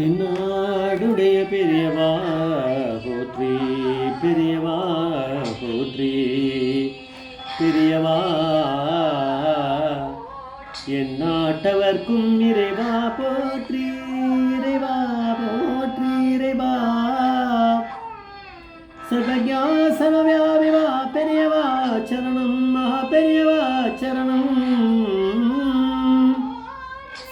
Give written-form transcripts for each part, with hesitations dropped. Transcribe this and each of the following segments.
தென்னாடுடைய பெரியவா போற்றி, பெரியவா போற்றி, பெரியவா என் நாட்டவர்க்கும் இறைவா போற்றி, இறைவா போற்றி, இறைவா சர்வஜா சர்வவியாபிவா பெரியவா சரணம், மகா பெரியவா சரணம்.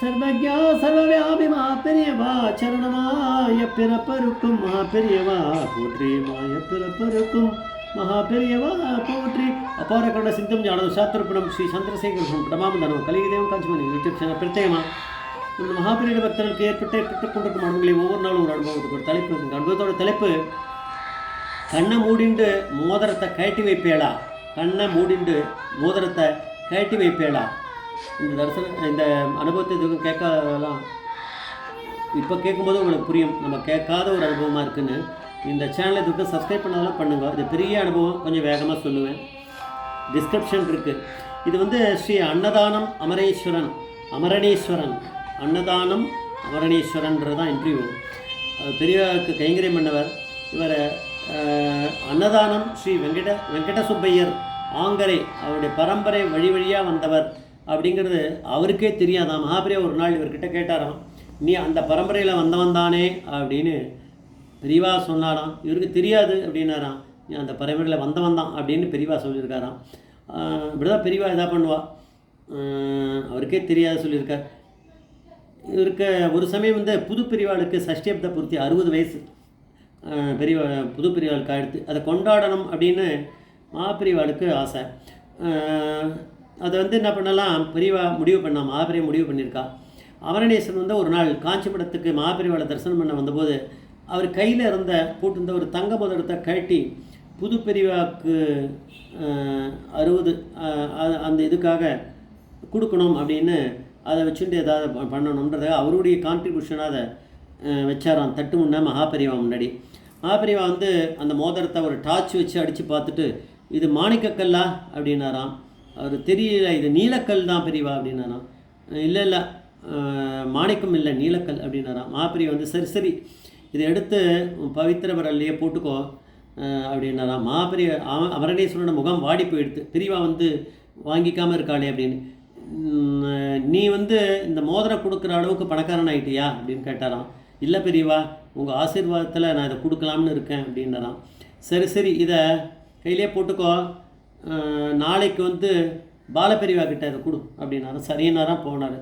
சர்வஜா சர்வவியாபிமா பெரியவா சரணமாய பிறப்பருக்கும் மகா பெரியவா போற்றி, மாய பிறப்பருக்கும் மகா பெரியவா போற்றி. அபார கண்ட சிந்தம் ஞானம் சாத்திரப்படம் ஸ்ரீ சந்திரசேகரம் பிரமாமந்தனம் கலியுதேவம் காஞ்சிமணி யூடியூப் சேனல் பிரத்யேகமாக இந்த மகாபெரிய பக்தர்களுக்கு ஏற்பட்டுக்கொண்டிருக்கும் அனுபவங்களை ஒவ்வொரு நாளும் ஒரு அனுபவத்துக்கு ஒரு தலைப்பு. இந்த அனுபவத்தோட தலைப்பு கண்ணை மூடிண்டு மோதிரத்தை கழட்டி வைப்பேளா, கண்ணை மூடிண்டு மோதிரத்தை கழட்டி வைப்பேளா. இந்த தரிசனம் இந்த அனுபவத்தை இதுவும் கேட்கலாம், இப்போ கேட்கும்போது உங்களுக்கு புரியும் நம்ம கேட்காத ஒரு அனுபவமாக இருக்குதுன்னு. இந்த சேனலை இதுக்கு சப்ஸ்கிரைப் பண்ணாலும் பண்ணுங்க. இது பெரிய அனுபவம், கொஞ்சம் வேகமாக சொல்லுவேன். டிஸ்கிரிப்ஷன் இருக்குது. இது ஸ்ரீ அன்னதானம் அமரணீஸ்வரன் அன்னதானம் அமரணீஸ்வரன்றதான் இன்டர்வியூ. பெரியவருக்கு கைங்கரியம் பண்ணவர் இவர். அன்னதானம் ஸ்ரீ வெங்கட சுப்பையர் ஆங்கரை, அவருடைய பரம்பரை வழி வழியாக வந்தவர் அப்படிங்கிறது அவருக்கே தெரியாதான். மகாபிரியா ஒரு நாள் இவர்கிட்ட கேட்டாராம், நீ அந்த பரம்பரையில் வந்தவன் தானே அப்படின்னு பெரியவா சொன்னாராம். இவருக்கு தெரியாது அப்படின்னாராம். நீ அந்த பரம்பரையில் வந்தவன் தான் அப்படின்னு பெரியவா சொல்லியிருக்காராம். இப்படிதான் பெரியவா இதாக பண்ணுவா, அவருக்கே தெரியாது சொல்லியிருக்கார். இவருக்கு ஒரு சமயம் புது பெரியவாளுக்கு சஷ்டியப்த பூர்த்தி 60 வயசு. பெரியவா புது பெரியவாளுக்கு ஆயிடுத்து. அதை கொண்டாடணும் அப்படின்னு மகாபெரியவாளுக்கு ஆசை. அதை என்ன பண்ணலாம், பெரியவா முடிவு பண்ணா, மகாபெரிய முடிவு பண்ணியிருக்கா. அமரணேஸ்வரன் ஒரு நாள் காஞ்சிபுரத்துக்கு மகாபெரியவாளை தரிசனம் பண்ண வந்தபோது அவர் கையில் போட்டிருந்த ஒரு தங்க முதலத்தை கழட்டி புது பெரியவாக்கு 60 அந்த இதுக்காக கொடுக்கணும் அப்படின்னு அதை வச்சுட்டு ஏதாவது பண்ணணுன்றதை அவருடைய கான்ட்ரிபியூஷனாக அதை வச்சாராம் தட்டு முன்னே மகாபெரியவா முன்னாடி. மகாபெரியவா அந்த மோதிரத்தை ஒரு டார்ச் வச்சு அடித்து பார்த்துட்டு, இது மாணிக்கக்கல்லா அப்படின்னாராம். அவர் தெரியல, இது நீலக்கல் தான் பெரியவா அப்படின்னாராம். இல்லை மாணிக்கம் இல்லை, நீலக்கல் அப்படின்னாராம். மகாபெரியவா சரி சரி இதை எடுத்து பவித்திர விரல்லையே போட்டுக்கோ அப்படின்னாராம். மகாபெரிய அமரணேஸ்வரனோட முகம் வாடி போயிடுது. பெரியவா வாங்கிக்காமல் இருக்காளே அப்படின்னு. நீ இந்த மோதிரம் கொடுக்குற அளவுக்கு பணக்காரன் ஆகிட்டியா அப்படின்னு கேட்டாராம். இல்லை பெரியவா, உங்கள் ஆசீர்வாதத்தில் நான் இதை கொடுக்கலாம்னு இருக்கேன் அப்படின்னாராம். சரி சரி இதை கையிலே போட்டுக்கோ, நாளைக்கு பாலபெரியவா கிட்ட இதை கொடு அப்படின்னாராம். சரின்னாராம். போனார்.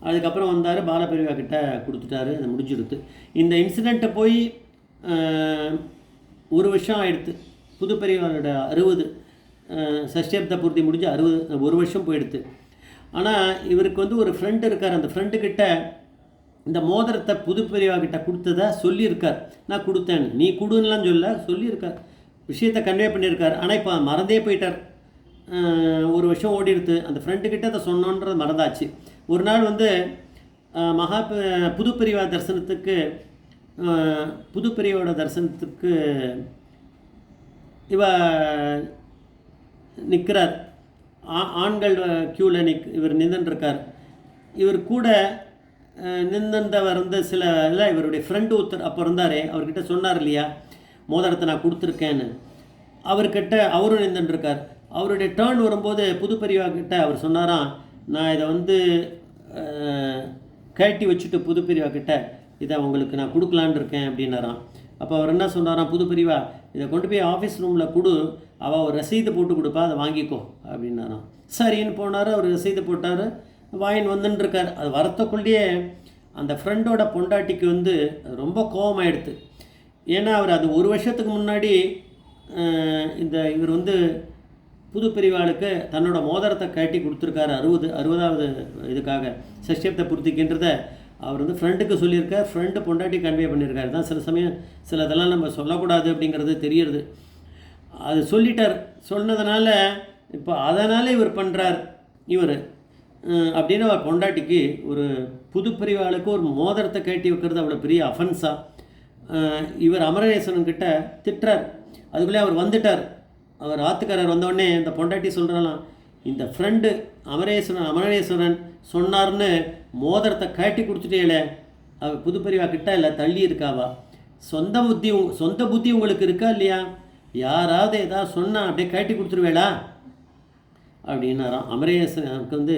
அதுக்கப்புறம் வந்தார், பாலபெரியவா கிட்ட கொடுத்துட்டாரு. அதை முடிஞ்சிடுது. இந்த இன்சிடெண்ட்டை போய் 1 வருஷம் ஆகிடுது. புது பெரியவரோட 60 சஷ்டியப்த பூர்த்தி முடிஞ்சு 1 வருஷம் போயிடுது. ஆனால் இவருக்கு ஒரு ஃப்ரெண்டு இருக்கார். அந்த ஃப்ரெண்டுக்கிட்ட இந்த மோதிரத்தை புது பெரியவா கிட்ட கொடுத்ததை சொல்லியிருக்கார். நான் கொடுத்தேன்னு, நீ கொடுன்னெலாம் சொல்லியிருக்கார், விஷயத்தை கன்வே பண்ணியிருக்கார். ஆனால் இப்போ மறந்தே போயிட்டார். 1 வருஷம் ஓடிடுது. அந்த ஃப்ரெண்டுக்கிட்ட அதை சொன்னோன்றது மறந்தாச்சு. ஒரு நாள் புது பெரியவா தரிசனத்துக்கு புது பெரியவோட தரிசனத்துக்கு நிற்கிறார். ஆண்கள் க்யூவில் இவர் நின்றுருக்கார். இவர் கூட நின்றவர் சில இதில் இவருடைய ஃப்ரெண்டு ஒருத்தர் அப்போ இருந்தாரே, அவர்கிட்ட சொன்னார் இல்லையா மோதிரத்தை நான் கொடுத்துருக்கேன்னு. அவர்கிட்ட அவரும் நின்றுருக்கார். அவருடைய டேர்ன் வரும்போது புது பெரியவா கிட்ட அவர் சொன்னாராம், நான் இதை கழட்டி வச்சுட்டு புது பெரியவா கிட்ட இதை உங்களுக்கு நான் கொடுக்கலான் இருக்கேன் அப்படின்னாராம். அப்போ அவர் என்ன சொன்னாராம், புது பெரியவா இதை கொண்டு போய் ஆஃபீஸ் ரூமில் கொடு, அவள் ஒரு ரசீது போட்டு கொடுப்பா, அதை வாங்கிக்கோ அப்படின்னாராம். சரின்னு போனார். அவர் ரசீது போட்டார், வாங்கின்னு வந்துட்டுருக்கார். அது வரத்துக்குள்ளேயே அந்த ஃப்ரெண்டோட பொண்டாட்டிக்கு ரொம்ப கோபமாயிடுது. ஏன்னா அவர் அது 1 வருஷத்துக்கு முன்னாடி இவர் புது பெரியவாளுக்கு தன்னோட மோதிரத்தை கட்டி கொடுத்துருக்காரு 60வது இதுக்காக சஷ்டியப்த பூர்த்திக்கின்றதை அவர் ஃப்ரெண்டுக்கு சொல்லியிருக்கார். ஃப்ரெண்டு பொண்டாட்டி கன்வே பண்ணியிருக்காரு. தான் சில சமயம் சில இதெல்லாம் நம்ம சொல்லக்கூடாது அப்படிங்கிறது தெரியுது. அது சொல்லிட்டார். சொன்னதுனால இப்போ அதனால் இவர் பண்ணுறார் அப்படின்னு அவர் பொண்டாட்டிக்கு ஒரு புது பெரியவாளுக்கு ஒரு மோதிரத்தை கட்டி வைக்கிறது அவ்வளோ பெரிய அஃபென்ஸாக இவர் அமரணேஸ்வரன்கிட்ட திட்டுறார். அதுக்குள்ளே அவர் வந்துட்டார். அவர் ஆத்துக்காரர் வந்தோடனே இந்த பொண்டாட்டி சொல்கிறாலாம், இந்த ஃப்ரெண்டு அமரேஸ்வரன் சொன்னார்னு மோதிரத்தை கட்டி கொடுத்துட்டேல புது பெரியவா கிட்ட இல்லை, தள்ளி இருக்காவா. சொந்த புத்தி உங்களுக்கு இருக்கா இல்லையா? யாராவது ஏதாவது சொன்னால் அப்படியே கட்டி கொடுத்துருவேளா அப்படின்னாராம். அமரேசனுக்கு வந்து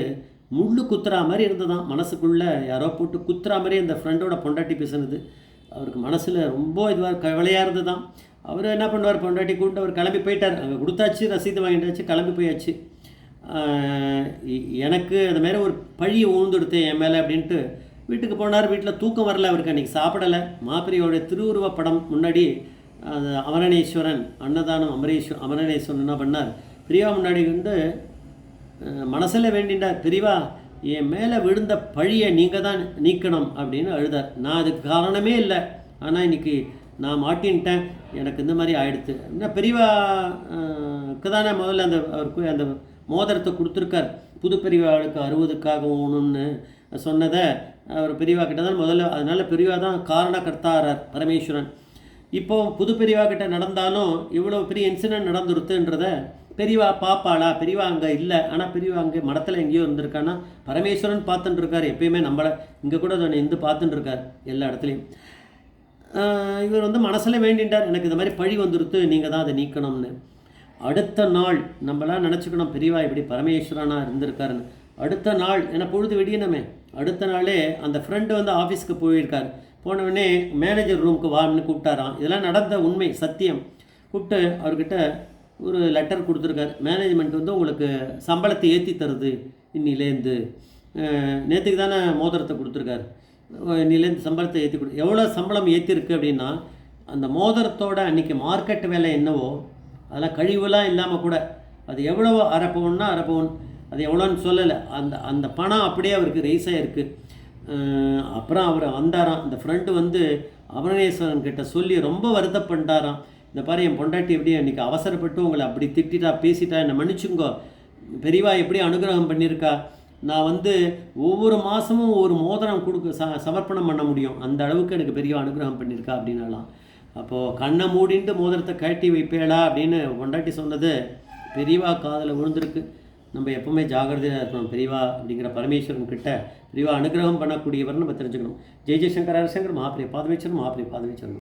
முள்ளு குத்துறா மாதிரி இருந்ததான் மனசுக்குள்ளே. யாரோ போட்டு குத்துறா மாதிரி அந்த ஃப்ரெண்டோட பொண்டாட்டி பேசுனது அவருக்கு மனசில் ரொம்ப இதுவாக கவலையாக இருந்தது தான். அவர் என்ன பண்ணுவார், பொண்டாட்டி கூப்பிட்டு அவர் கிளம்பி போயிட்டார். அங்கே கொடுத்தாச்சு, ரசீது வாங்கிட்டாச்சு, கிளம்பி போயாச்சு. எனக்கு அது மாதிரி ஒரு பழியை ஊழ்ந்துடுத்தேன் என் மேலே அப்படின்ட்டு வீட்டுக்கு போனார். வீட்டில் தூக்கம் வரல அவருக்கு, அன்றைக்கி சாப்பிடலை. மாப்பிரியோடைய திருவுருவ படம் முன்னாடி அந்த அமரணேஸ்வரன் அன்னதானம் அமரணேஸ்வரன் என்ன பண்ணார், பெரியவா முன்னாடி வந்து மனசில் வேண்டின்றார், பெரியவா என் மேலே விழுந்த பழியை நீங்கள் தான் நீக்கணும் அப்படின்னு அழுதார். நான் அதுக்கு காரணமே இல்லை, ஆனால் இன்றைக்கி நான் மாட்டின்ட்டேன், எனக்கு இந்த மாதிரி ஆகிடுது. என்ன பெரியவாக்கு தானே முதல்ல அவருக்கு அந்த மோதிரத்தை கொடுத்துருக்கார். புது பெரியவாளுக்கு 60க்காக ஒன்றுன்னு சொன்னதை அவர் பெரியவா கிட்ட தான் முதல்ல, அதனால் பெரியவா தான் காரணக்கர்த்தாரார் பரமேஸ்வரன். இப்போது புது பெரியவா கிட்ட நடந்தாலும் இவ்வளோ பெரிய இன்சிடென்ட் நடந்துருத்துன்றத பெரியவா பாப்பாளா? பெரியவா அங்கே இல்லை, ஆனால் பெரியவா அங்கே மடத்தில் எங்கேயோ இருந்திருக்கான்னா பரமேஸ்வரன் பார்த்துட்டு இருக்கார். எப்பயுமே நம்மளை இங்கே கூட இருந்து பார்த்துட்டு இருக்கார் எல்லா இடத்துலையும். இவர் வந்து மனசில் வேண்டின்றார், எனக்கு இந்த மாதிரி பழி வந்துருத்து, நீங்கள் தான் அதை நீக்கணும்னு. அடுத்த நாள் நம்மளாம் நினச்சிக்கணும் பெரியவா இப்படி பரமேஸ்வரனாக இருந்திருக்காருன்னு. அடுத்த நாள் ஏன்னா பொழுது வெடியணுமே, அடுத்த நாளே அந்த ஃப்ரெண்டு வந்து ஆஃபீஸ்க்கு போயிருக்கார். போனவுடனே மேனேஜர் ரூமுக்கு வான்னு கூப்பிட்டாராம். இதெல்லாம் நடந்த உண்மை சத்தியம். கூப்பிட்டு அவர்கிட்ட ஒரு லெட்டர் கொடுத்துருக்கார். மேனேஜ்மெண்ட் வந்து உங்களுக்கு சம்பளத்தை ஏற்றி தருது இன்னிலேருந்து. நேற்றுக்கு தானே மோதிரத்தை கொடுத்துருக்காரு, இன்னிலேருந்து சம்பளத்தை ஏற்றி எவ்வளோ சம்பளம் ஏற்றிருக்கு அப்படின்னா, அந்த மோதிரத்தோட அன்றைக்கி மார்க்கெட் விலை என்னவோ அதெல்லாம் கழிவுலாம் இல்லாமல் கூட அது எவ்வளோ அரை பவுன் அது எவ்வளோன்னு சொல்லலை. அந்த பணம் அப்படியே அவருக்கு ரைஸ் ஆகிருக்கு. அப்புறம் அவர் வந்தாராம். அந்த ஃப்ரெண்டு வந்து அமரணேஸ்வரன் கிட்ட சொல்லி ரொம்ப வருத்தப்பட்டாராம். இந்த பாரு என் பொண்டாட்டி எப்படி அன்றைக்கி அவசரப்பட்டு உங்களை அப்படி திட்டா பேசிட்டா, என்னை மன்னிச்சுங்கோ, பெரியவா எப்படி அனுகிரகம் பண்ணியிருக்கா, நான் வந்து ஒவ்வொரு மாதமும் ஒரு மோதிரம் சமர்ப்பணம் பண்ண முடியும், அந்த அளவுக்கு எனக்கு பெரியவா அனுகிரகம் பண்ணியிருக்கா அப்படின்னாலாம். அப்போது கண்ணை மூடின்ட்டு மோதிரத்தை கட்டி வைப்பேளா அப்படின்னு பொண்டாட்டி சொன்னது பெரியவா காதில் விழுந்திருக்கு. நம்ம எப்போவுமே ஜாகிரதையாக இருக்கணும். பெரியவா அப்படிங்கிற பரமேஸ்வரன் கிட்ட பெரியவா அனுகிரகம் பண்ணக்கூடியவர்னு நம்ம தெரிஞ்சுக்கணும். ஜெய் ஜெய்சங்கர் ஹரிசங்கர் மகாபிரிய பாதவேச்சர்.